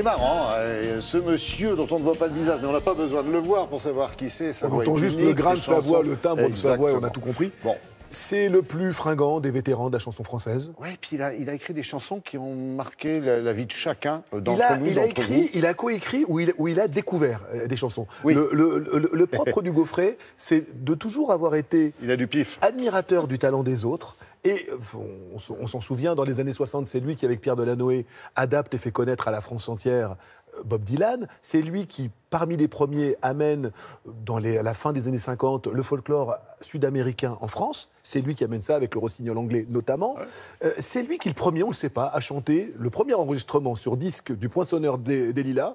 c'est marrant, ce monsieur dont on ne voit pas le visage, mais on n'a pas besoin de le voir pour savoir qui c'est. On entend juste le grain de sa voix, le timbre de sa voix, et on a tout compris. Bon. C'est le plus fringant des vétérans de la chanson française. Oui, puis il a écrit des chansons qui ont marqué la vie de chacun d'entre nous. Il a coécrit ou il a découvert des chansons. Oui. Le propre d'Hugo Frey, c'est de toujours avoir été il a du pif. Admirateur du talent des autres. Et on s'en souvient, dans les années 60, c'est lui qui, avec Pierre Delanoë, adapte et fait connaître à la France entière Bob Dylan. C'est lui qui, parmi les premiers, amène, à la fin des années 50, le folklore sud-américain en France. C'est lui qui amène ça avec le rossignol anglais, notamment. Ouais. C'est lui qui, le premier, on ne le sait pas, a chanté le premier enregistrement sur disque du Poinçonneur des Lilas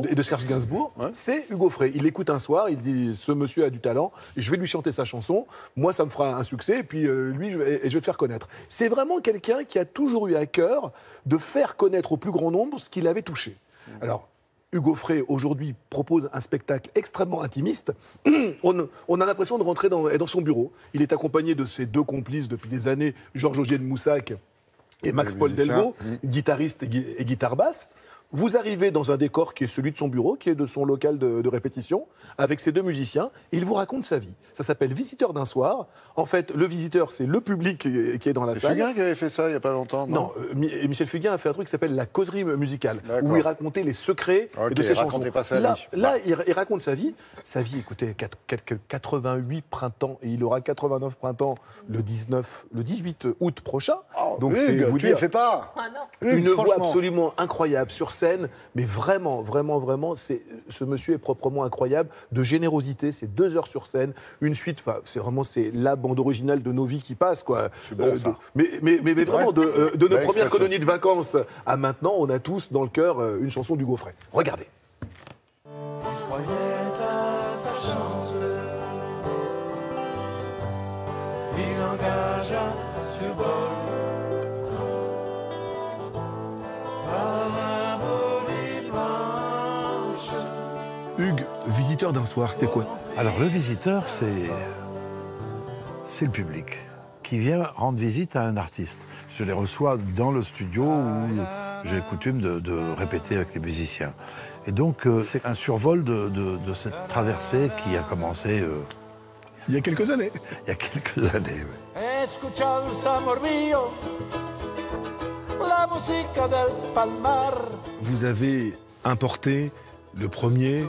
et de Serge Gainsbourg. Ouais. C'est Hugo Frey. Il l'écoute un soir, il dit « Ce monsieur a du talent, je vais lui chanter sa chanson. Moi, ça me fera un succès, et puis lui, je vais le faire connaître. » C'est vraiment quelqu'un qui a toujours eu à cœur de faire connaître au plus grand nombre ce qu'il avait touché. Alors, Hugo Frey, aujourd'hui, propose un spectacle extrêmement intimiste. On a l'impression de rentrer dans son bureau. Il est accompagné de ses deux complices depuis des années, Georges Augier de Moussac et Max-Paul Delvaux, guitariste et guitare basse. Vous arrivez dans un décor qui est celui de son bureau, qui est de son local de répétition, avec ses deux musiciens, et il vous raconte sa vie. Ça s'appelle Visiteur d'un soir. En fait, le visiteur, c'est le public qui est dans la salle. C'est Fugain qui avait fait ça il n'y a pas longtemps, non? Michel Fugain a fait un truc qui s'appelle la causerie musicale, où il racontait les secrets de ses chansons. Pas sa vie. Là, il raconte sa vie. Sa vie, écoutez, 88 printemps, et il aura 89 printemps le 18 août prochain. Oh, donc c'est vous dire, fait pas. Ah, non. Une voix absolument incroyable sur scène, mais vraiment, ce monsieur est proprement incroyable, de générosité, c'est 2 heures sur scène, une suite, c'est la bande originale de nos vies qui passe, quoi. C'est bon, ça. Mais vraiment, de nos premières colonies de vacances à maintenant, on a tous dans le cœur une chanson d'Hugo Frey. Regardez. On croyait à sa chance, il engagea sur bord. Hugues, visiteur d'un soir, c'est quoi? Alors le visiteur, c'est le public qui vient rendre visite à un artiste. Je les reçois dans le studio où j'ai coutume de répéter avec les musiciens. Et donc c'est un survol de cette traversée qui a commencé... il y a quelques années. Il y a quelques années, oui. Vous avez importé le premier,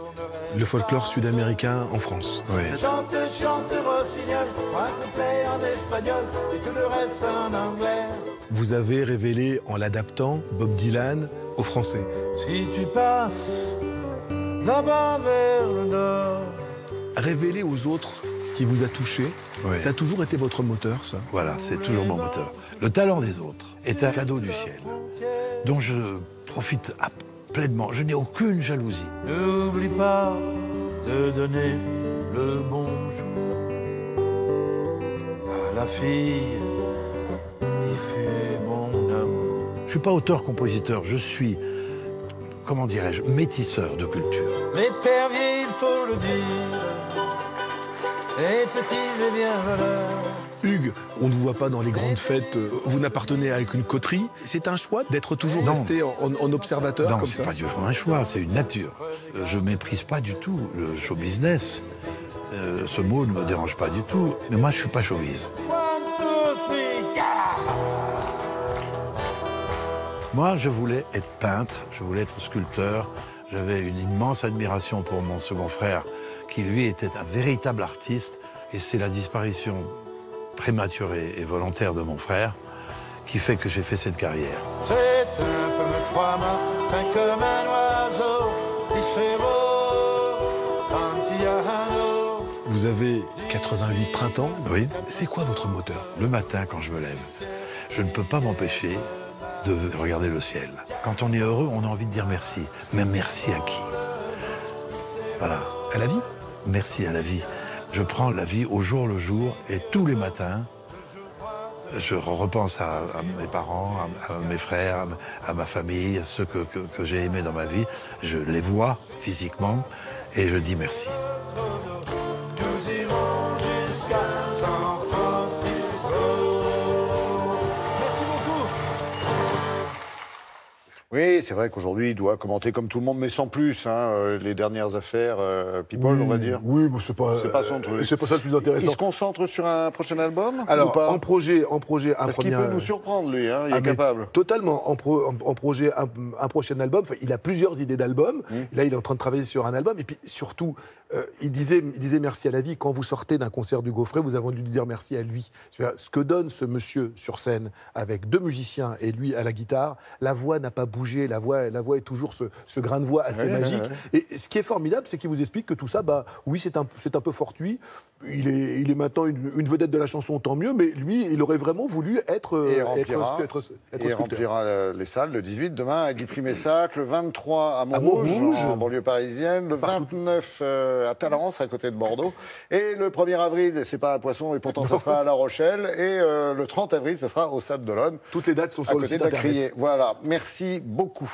le folklore sud-américain en France. Oui. Chante, rossignol, un couplet en espagnol et tout le reste en anglais. Vous avez révélé, en l'adaptant, Bob Dylan au français. Si tu passes là-bas vers le nord. Révéler aux autres ce qui vous a touché, oui. Ça a toujours été votre moteur, ça? Voilà, c'est toujours mon moteur. Le talent des autres est un cadeau du ciel, dont je profite pleinement. Je n'ai aucune jalousie. N'oublie pas de donner le bonjour à la fille qui fut mon amour. Je ne suis pas auteur-compositeur, je suis, comment dirais-je, métisseur de culture. L'épervier, il faut le dire, est petit et bien valeur. Hugues, on ne vous voit pas dans les grandes fêtes, vous n'appartenez à une coterie. C'est un choix d'être toujours resté en observateur comme ça? Non, c'est pas du tout un choix, c'est une nature. Je méprise pas du tout le show business. Ce mot ne me dérange pas du tout. Mais moi, je suis pas showbiz. Moi, je voulais être peintre, je voulais être sculpteur. J'avais une immense admiration pour mon second frère, qui lui était un véritable artiste. Et c'est la disparition prématurée et volontaire de mon frère qui fait que j'ai fait cette carrière. C'est un fameux trois-mâts, fin comme un oiseau, qui se fait beau, Santiano. Vous avez 88 printemps. Oui. C'est quoi votre moteur? Le matin, quand je me lève, je ne peux pas m'empêcher de regarder le ciel. Quand on est heureux, on a envie de dire merci. Mais merci à qui? Voilà. À la vie? Merci à la vie. Je prends la vie au jour le jour et tous les matins, je repense à mes parents, à mes frères, à ma famille, à ceux que j'ai aimés dans ma vie. Je les vois physiquement et je dis merci. Nous irons jusqu'à San Francisco. Merci beaucoup. Oui, c'est vrai qu'aujourd'hui, il doit commenter comme tout le monde, mais sans plus, hein, les dernières affaires People, on va dire. Oui, mais c'est pas son truc. C'est pas ça le plus intéressant. Il se concentre sur un prochain album Alors, ou pas en projet, un Parce qu'il peut nous surprendre, lui, hein, il est capable. Totalement. En projet, un prochain album. Enfin, il a plusieurs idées d'albums. Là, il est en train de travailler sur un album. Et puis, surtout, il disait merci à la vie. Quand vous sortez d'un concert du Gaufret, vous avez envie de dire merci à lui. Ce que donne ce monsieur sur scène, avec 2 musiciens et lui à la guitare, la voix n'a pas bougé. La voix est toujours ce grain de voix assez magique. Et ce qui est formidable, c'est qu'il vous explique que tout ça, oui, c'est un peu fortuit. Il est maintenant une vedette de la chanson, tant mieux. Mais lui, il aurait vraiment voulu être Il remplira les salles le 18 demain à Guipry-Messac, le 23 à Montrouge, en banlieue parisienne, le 29 à Talence, à côté de Bordeaux, et le 1er avril, c'est pas un poisson, et pourtant ça sera à La Rochelle, et le 30 avril, ça sera au Stade d'Olonne. Toutes les dates sont sur le site internet. Voilà, merci beaucoup.